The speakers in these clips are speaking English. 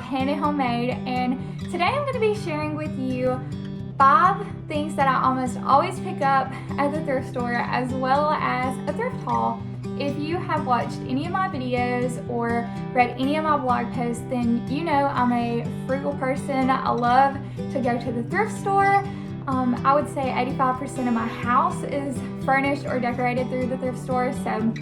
Handed Homemade, and today I'm going to be sharing with you 5 things that I almost always pick up at the thrift store, as well as a thrift haul. If you have watched any of my videos or read any of my blog posts, then you know I'm a frugal person. I love to go to the thrift store. I would say 85% of my house is furnished or decorated through the thrift store, so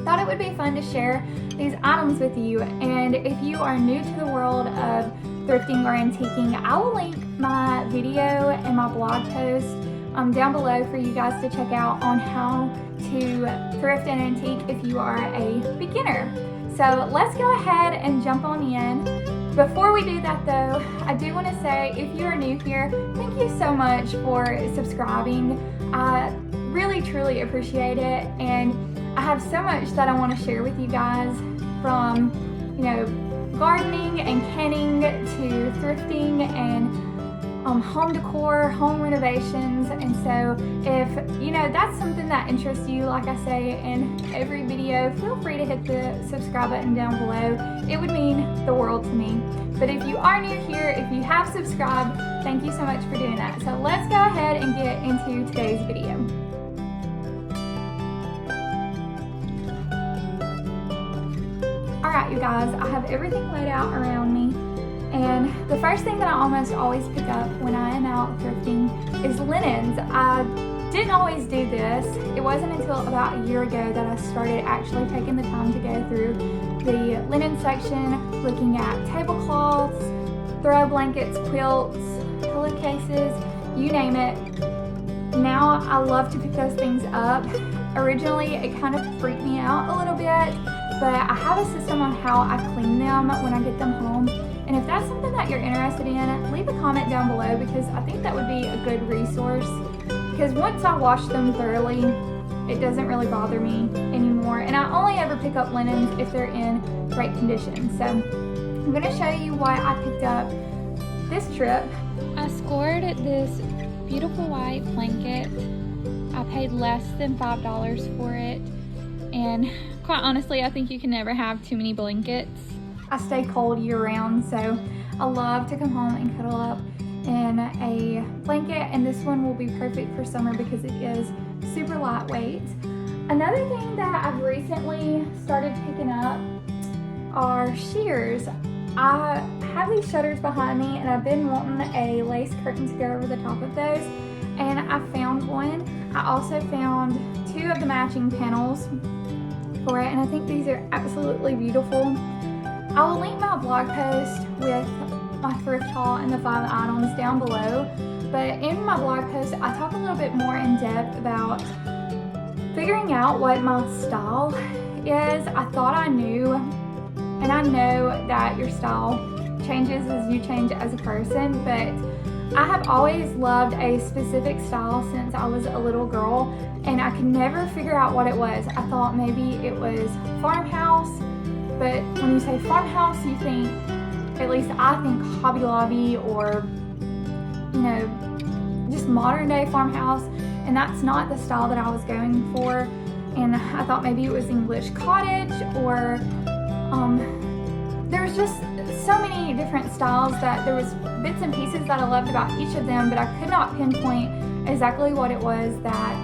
thought it would be fun to share these items with you. And if you are new to the world of thrifting or antiquing, I will link my video and my blog post down below for you guys to check out on how to thrift and antique if you are a beginner. So let's go ahead and jump on in. Before we do that though, I do want to say if you are new here, thank you so much for subscribing. I really truly appreciate it, and I have so much that I want to share with you guys, from gardening and canning to thrifting and home decor, home renovations. And so if that's something that interests you, like I say in every video, feel free to hit the subscribe button down below. It would mean the world to me. But if you are new here, if you have subscribed, thank you so much for doing that. So let's go ahead and get into today's video. Alright you guys, I have everything laid out around me, and the first thing that I almost always pick up when I am out thrifting is linens. I didn't always do this. It wasn't until about a year ago that I started actually taking the time to go through the linen section, looking at tablecloths, throw blankets, quilts, pillowcases, you name it. Now I love to pick those things up. Originally it kind of freaked me out a little bit, but I have a system on how I clean them when I get them home. And if that's something that you're interested in, leave a comment down below, because I think that would be a good resource. Because once I wash them thoroughly, it doesn't really bother me anymore. And I only ever pick up linens if they're in great condition. So I'm going to show you why I picked up this trip. I scored this beautiful white blanket. I paid less than $5 for it. And quite honestly, I think you can never have too many blankets. I stay cold year round, so I love to come home and cuddle up in a blanket, and this one will be perfect for summer because it is super lightweight. Another thing that I've recently started picking up are shears. I have these shutters behind me, and I've been wanting a lace curtain to go over the top of those, and I found one. I also found 2 of the matching panels for it, and I think these are absolutely beautiful. I will link my blog post with my thrift haul and the 5 items down below, but in my blog post I talk a little bit more in depth about figuring out what my style is. I thought I knew, and I know that your style changes as you change as a person, but I have always loved a specific style since I was a little girl, and I could never figure out what it was. I thought maybe it was farmhouse, but when you say farmhouse, you think, at least I think, Hobby Lobby or, just modern day farmhouse, and that's not the style that I was going for. And I thought maybe it was English cottage, or there's just so many different styles that there was bits and pieces that I loved about each of them, but I could not pinpoint exactly what it was that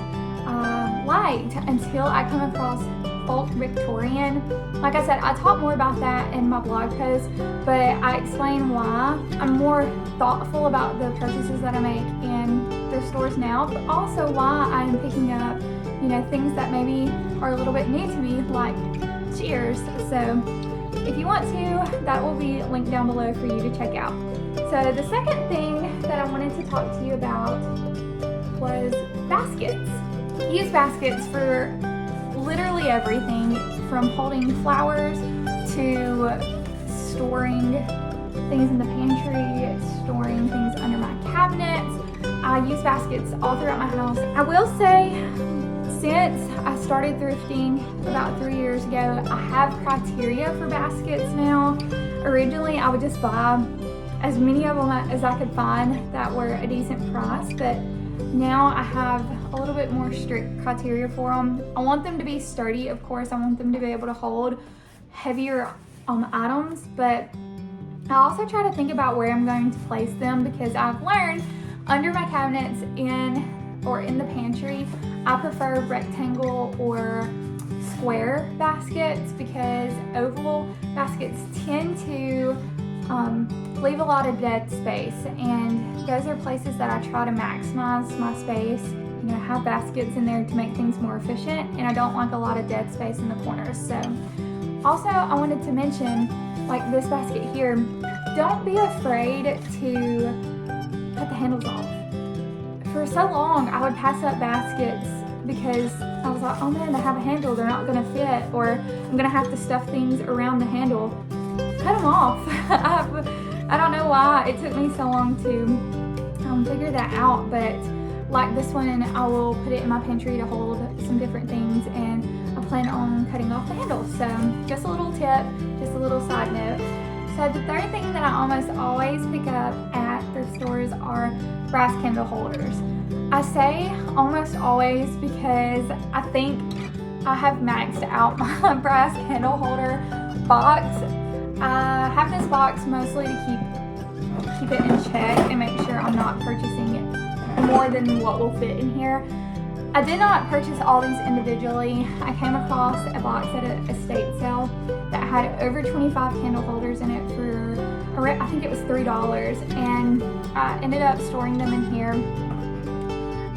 I liked until I come across folk Victorian. Like I said, I talk more about that in my blog post, but I explain why I'm more thoughtful about the purchases that I make in thrift stores now, but also why I'm picking up, things that maybe are a little bit new to me, like shears. So if you want to, that will be linked down below for you to check out. So the second thing that I wanted to talk to you about was baskets. I use baskets for literally everything, from holding flowers to storing things in the pantry, storing things under my cabinets. I use baskets all throughout my house. I will say, since I started thrifting about 3 years ago, I have criteria for baskets now. Originally, I would just buy as many of them as I could find that were a decent price, but now I have a little bit more strict criteria for them. I want them to be sturdy, of course. I want them to be able to hold heavier items, but I also try to think about where I'm going to place them, because I've learned under my cabinets in the pantry, I prefer rectangle or square baskets, because oval baskets tend to leave a lot of dead space, and those are places that I try to maximize my space, have baskets in there to make things more efficient, and I don't like a lot of dead space in the corners. So also I wanted to mention, like this basket here, don't be afraid to cut the handles off. For so long I would pass up baskets because I was like, oh man, they have a handle, they're not gonna fit, or I'm gonna have to stuff things around the handle. Cut them off. I don't know why it took me so long to figure that out, but like this one, I will put it in my pantry to hold some different things, and I plan on cutting off the handle. So just a little tip, just a little side note. So the third thing that I almost always pick up at thrift stores are brass candle holders. I say almost always because I think I have maxed out my brass candle holder box. I have this box mostly to keep it in check and make sure I'm not purchasing more than what will fit in here. I did not purchase all these individually. I came across a box at an estate sale that had over 25 candle holders in it for, I think it was $3, and I ended up storing them in here.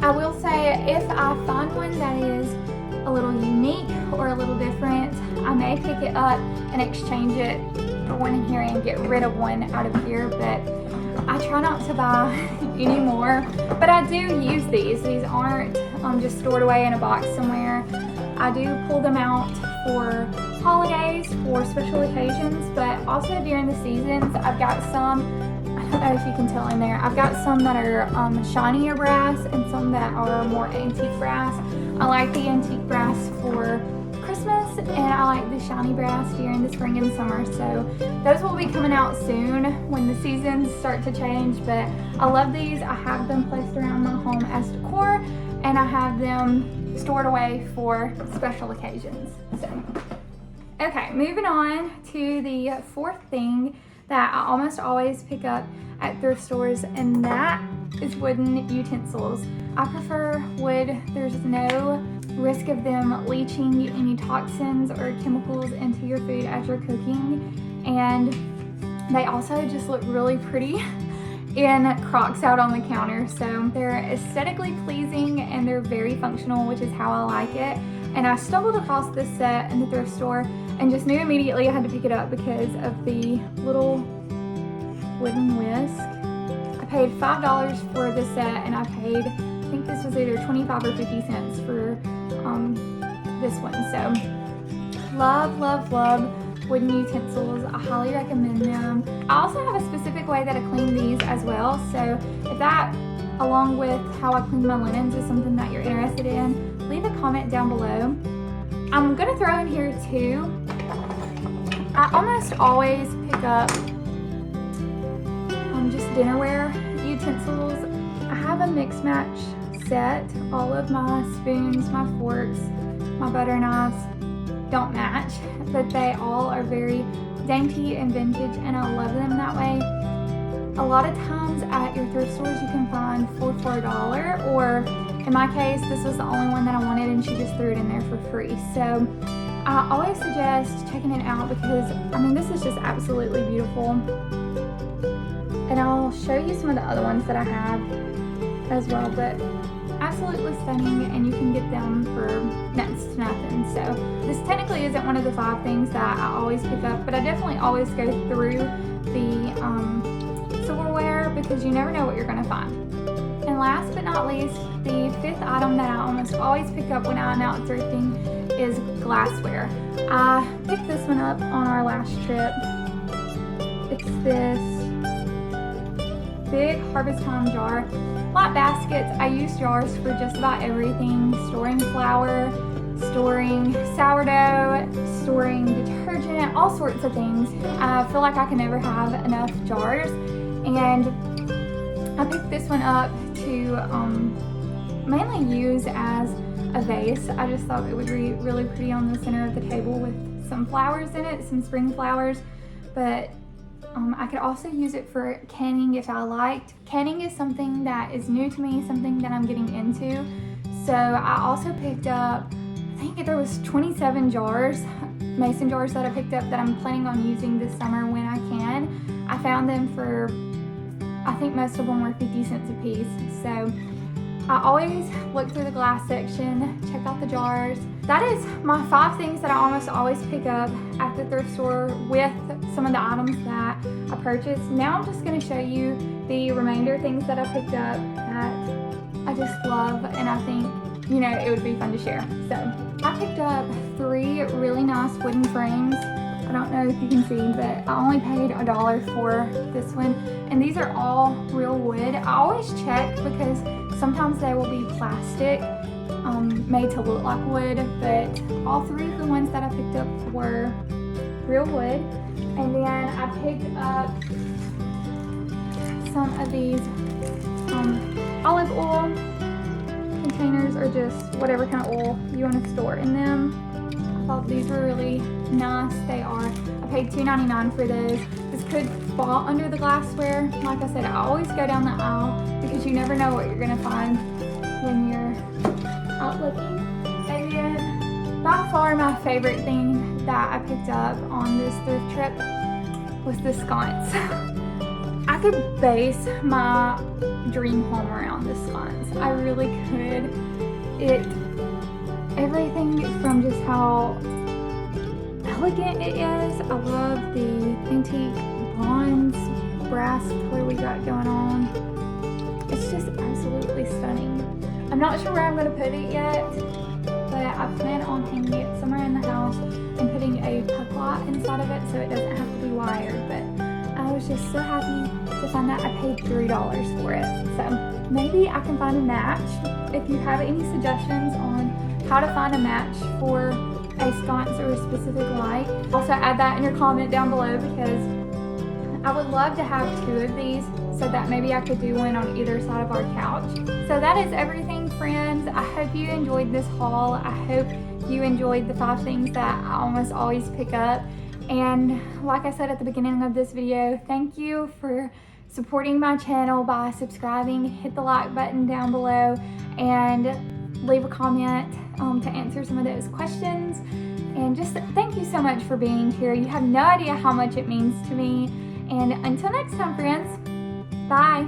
I will say, if I find one that is a little unique or a little different, I may pick it up and exchange it for one in here and get rid of one out of here, but I try not to buy any more. But I do use these. These aren't just stored away in a box somewhere. I do pull them out for holidays, for special occasions, but also during the seasons. I've got some, I don't know if you can tell in there, I've got some that are shinier brass and some that are more antique brass. I like the antique brass for Christmas, and I like the shiny brass during the spring and summer. So those will be coming out soon when the seasons start to change, but I love these. I have them placed around my home as decor, and I have them stored away for special occasions. So, okay, moving on to the fourth thing that I almost always pick up at thrift stores, and that is wooden utensils. I prefer wood. There's no risk of them leaching any toxins or chemicals into your food as you're cooking, and they also just look really pretty in crocks out on the counter. So they're aesthetically pleasing and they're very functional, which is how I like it. And I stumbled across this set in the thrift store and just knew immediately I had to pick it up because of the little wooden whisk. I paid $5 for this set, and I paid, I think this was either 25 or 50 cents for this one. So love, love, love wooden utensils. I highly recommend them. I also have a specific way that I clean these as well. So if that, along with how I clean my linens, is something that you're interested in, leave a comment down below. I'm gonna throw in here too, I almost always pick up just dinnerware utensils. I have a mix match set. All of my spoons, my forks, my butter knives don't match, but they all are very dainty and vintage, and I love them that way. A lot of times at your thrift stores you can find four for $1, or in my case this was the only one that I wanted and she just threw it in there for free. So I always suggest checking it out because I mean this is just absolutely beautiful. And I'll show you some of the other ones that I have as well, but absolutely stunning, and you can get them for next to nothing. So this technically isn't one of the 5 things that I always pick up, but I definitely always go through the silverware because you never know what you're going to find. And last but not least, the 5th item that I almost always pick up when I'm out thrifting is glassware. I picked this one up on our last trip. It's this big harvest time jar. Flat baskets. I use jars for just about everything. Storing flour, storing sourdough, storing detergent, all sorts of things. I feel like I can never have enough jars, and I picked this one up to mainly use as a vase. I just thought it would be really pretty on the center of the table with some flowers in it, some spring flowers, but I could also use it for canning if I liked. Canning is something that is new to me, something that I'm getting into. So I also picked up, I think there was 27 jars, mason jars that I picked up that I'm planning on using this summer when I can. I found them for, I think most of them were 50 cents a piece. So I always look through the glass section, check out the jars. That is my 5 things that I almost always pick up at the thrift store with some of the items that I purchased. Now I'm just going to show you the remainder things that I picked up that I just love and I think, you know, it would be fun to share. So I picked up 3 really nice wooden frames. I don't know if you can see, but I only paid $1 for this one. And these are all real wood. I always check because sometimes they will be plastic, made to look like wood, but all 3 of the ones that I picked up were real wood. And then I picked up some of these olive oil containers, or just whatever kind of oil you want to store in them. I thought these were really nice. They are. I paid $2.99 for those. This could fall under the glassware. Like I said, I always go down the aisle because you never know what you're going to find when you're out looking. And then by far my favorite thing that I picked up on this thrift trip was the sconce. I could base my dream home around the sconce. I really could. Everything from just how elegant it is. I love the antique bronze brass color we got going on. It's just absolutely stunning. I'm not sure where I'm going to put it yet, but I plan on hanging it somewhere in the house and putting a puck light inside of it so it doesn't have to be wired. But I was just so happy to find that. I paid $3 for it. So maybe I can find a match. If you have any suggestions on how to find a match for a sconce or a specific light, also add that in your comment down below, because I would love to have 2 of these so that maybe I could do one on either side of our couch. So that is everything, friends. I hope you enjoyed this haul. I hope you enjoyed the 5 things that I almost always pick up. And like I said at the beginning of this video, thank you for supporting my channel by subscribing. Hit the like button down below and leave a comment to answer some of those questions. And just thank you so much for being here. You have no idea how much it means to me. And until next time, friends, bye.